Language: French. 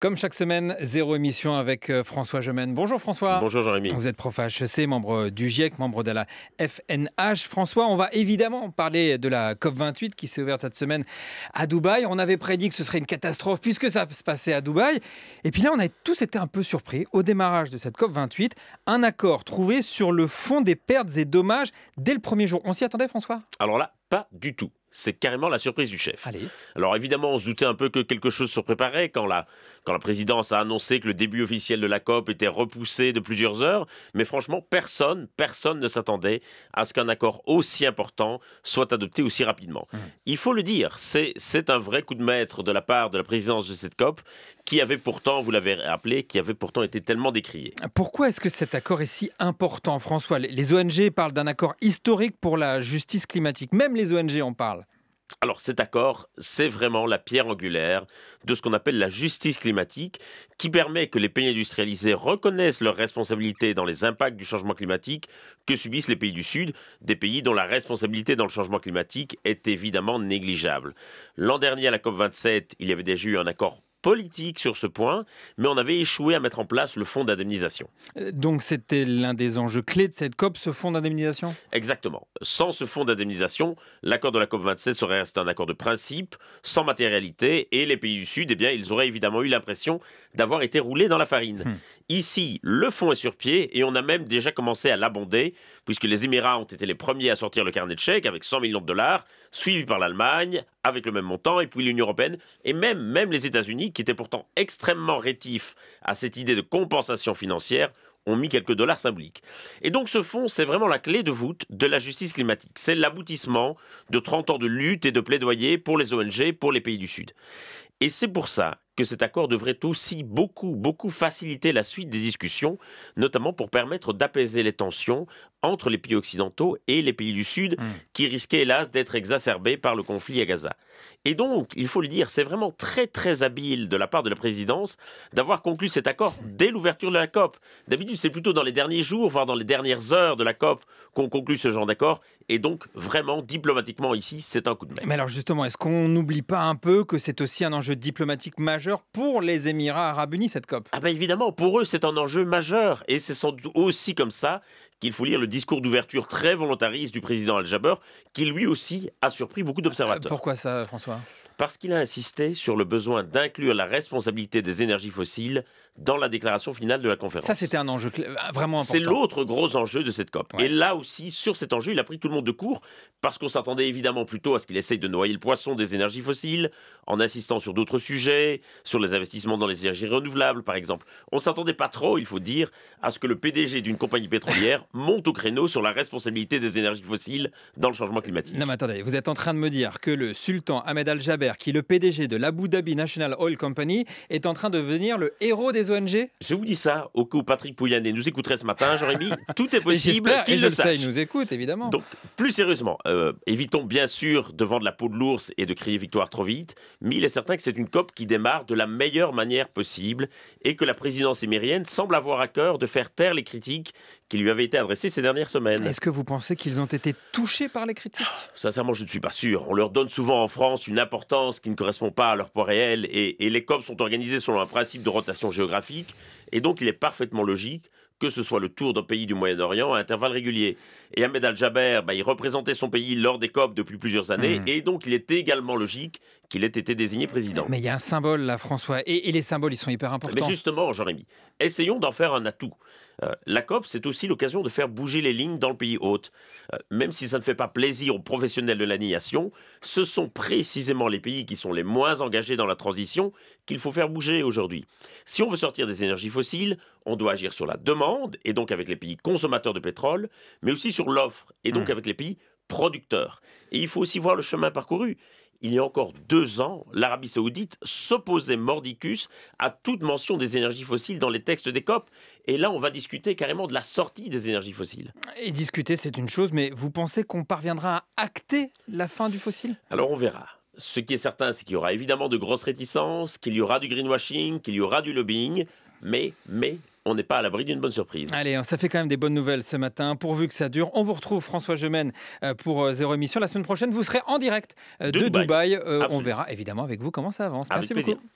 Comme chaque semaine, zéro émission avec François Gemène. Bonjour François. Bonjour Jérémy. Vous êtes prof à HEC, membre du GIEC, membre de la FNH. François, on va évidemment parler de la COP28 qui s'est ouverte cette semaine à Dubaï. On avait prédit que ce serait une catastrophe puisque ça se passait à Dubaï. Et puis là, on a tous été un peu surpris. Au démarrage de cette COP28, un accord trouvé sur le fond des pertes et dommages dès le premier jour. On s'y attendait, François ? Alors là, pas du tout. C'est carrément la surprise du chef. Allez. Alors évidemment, on se doutait un peu que quelque chose se préparait quand la présidence a annoncé que le début officiel de la COP était repoussé de plusieurs heures. Mais franchement, personne ne s'attendait à ce qu'un accord aussi important soit adopté aussi rapidement. Il faut le dire, c'est un vrai coup de maître de la part de la présidence de cette COP qui avait pourtant, vous l'avez rappelé, qui avait pourtant été tellement décrié. Pourquoi est-ce que cet accord est si important, François ? Les ONG parlent d'un accord historique pour la justice climatique. Même les ONG en parlent. Alors cet accord, c'est vraiment la pierre angulaire de ce qu'on appelle la justice climatique, qui permet que les pays industrialisés reconnaissent leurs responsabilités dans les impacts du changement climatique que subissent les pays du Sud, des pays dont la responsabilité dans le changement climatique est évidemment négligeable. L'an dernier à la COP27, il y avait déjà eu un accord politique sur ce point, mais on avait échoué à mettre en place le fonds d'indemnisation. Donc c'était l'un des enjeux clés de cette COP, ce fonds d'indemnisation ? Exactement. Sans ce fonds d'indemnisation, l'accord de la COP27 serait resté un accord de principe, sans matérialité, et les pays du Sud, eh bien, ils auraient évidemment eu l'impression d'avoir été roulés dans la farine. Ici, le fonds est sur pied, et on a même déjà commencé à l'abonder, puisque les Émirats ont été les premiers à sortir le carnet de chèques avec 100 millions de dollars, suivi par l'Allemagne, avec le même montant, et puis l'Union européenne, et même les États-Unis, qui étaient pourtant extrêmement rétifs à cette idée de compensation financière, ont mis quelques dollars symboliques. Et donc ce fonds, c'est vraiment la clé de voûte de la justice climatique. C'est l'aboutissement de 30 ans de lutte et de plaidoyer pour les ONG, pour les pays du Sud. Et c'est pour ça que cet accord devrait aussi beaucoup faciliter la suite des discussions, notamment pour permettre d'apaiser les tensions entre les pays occidentaux et les pays du Sud, qui risquaient hélas d'être exacerbés par le conflit à Gaza. Et donc, il faut le dire, c'est vraiment très habile de la part de la présidence d'avoir conclu cet accord dès l'ouverture de la COP. D'habitude, c'est plutôt dans les derniers jours, voire dans les dernières heures de la COP qu'on conclut ce genre d'accord. Et donc, vraiment, diplomatiquement ici, c'est un coup de main. Mais alors justement, est-ce qu'on n'oublie pas un peu que c'est aussi un enjeu diplomatique majeur pour les Émirats arabes unis, cette COP ? Ah ben évidemment, pour eux, c'est un enjeu majeur. Et c'est sans doute aussi comme ça qu'il faut lire le discours d'ouverture très volontariste du président Al-Jaber, qui lui aussi a surpris beaucoup d'observateurs. Pourquoi ça, François ? Parce qu'il a insisté sur le besoin d'inclure la responsabilité des énergies fossiles dans la déclaration finale de la conférence. Ça, c'était un enjeu vraiment important. C'est l'autre gros enjeu de cette COP. Ouais. Et là aussi, sur cet enjeu, il a pris tout le monde de court, parce qu'on s'attendait évidemment plutôt à ce qu'il essaye de noyer le poisson des énergies fossiles, en insistant sur d'autres sujets, sur les investissements dans les énergies renouvelables, par exemple. On ne s'attendait pas trop, il faut dire, à ce que le PDG d'une compagnie pétrolière monte au créneau sur la responsabilité des énergies fossiles dans le changement climatique. Non mais attendez, vous êtes en train de me dire que le sultan Ahmed Al-Jaber, qui est le PDG de l'Abu Dhabi National Oil Company, est en train de devenir le héros des ONG ? Je vous dis ça, au cas où Patrick Pouyanné nous écouterait ce matin, Jérémy, tout est possible qu'il le sache. Il nous écoute, évidemment. Donc, plus sérieusement, évitons bien sûr de vendre la peau de l'ours et de crier victoire trop vite, mais il est certain que c'est une COP qui démarre de la meilleure manière possible et que la présidence émirienne semble avoir à cœur de faire taire les critiques qui lui avaient été adressées ces dernières semaines. Est-ce que vous pensez qu'ils ont été touchés par les critiques ? Sincèrement, je ne suis pas sûr. On leur donne souvent en France une importance qui ne correspond pas à leur poids réel et les COP sont organisées selon un principe de rotation géographique et donc il est parfaitement logique que ce soit le tour d'un pays du Moyen-Orient à intervalles réguliers. Et Ahmed Al-Jaber, il représentait son pays lors des COP depuis plusieurs années, et donc il est également logique qu'il ait été désigné président. Mais il y a un symbole là, François, et les symboles, ils sont hyper importants. Mais justement, Jérémy, essayons d'en faire un atout. La COP, c'est aussi l'occasion de faire bouger les lignes dans le pays hôte. Même si ça ne fait pas plaisir aux professionnels de l'annihilation, ce sont précisément les pays qui sont les moins engagés dans la transition qu'il faut faire bouger aujourd'hui. Si on veut sortir des énergies fossiles, on doit agir sur la demande, et donc avec les pays consommateurs de pétrole, mais aussi sur l'offre, et donc avec les pays producteurs. Et il faut aussi voir le chemin parcouru. Il y a encore 2 ans, l'Arabie Saoudite s'opposait mordicus à toute mention des énergies fossiles dans les textes des COP. Et là, on va discuter carrément de la sortie des énergies fossiles. Et discuter, c'est une chose, mais vous pensez qu'on parviendra à acter la fin du fossile ? Alors on verra. Ce qui est certain, c'est qu'il y aura évidemment de grosses réticences, qu'il y aura du greenwashing, qu'il y aura du lobbying, mais on n'est pas à l'abri d'une bonne surprise. Allez, ça fait quand même des bonnes nouvelles ce matin, pourvu que ça dure. On vous retrouve, François Gemène, pour Zéro Émission. La semaine prochaine, vous serez en direct de Dubaï. On verra évidemment avec vous comment ça avance. Avec Merci plaisir. beaucoup.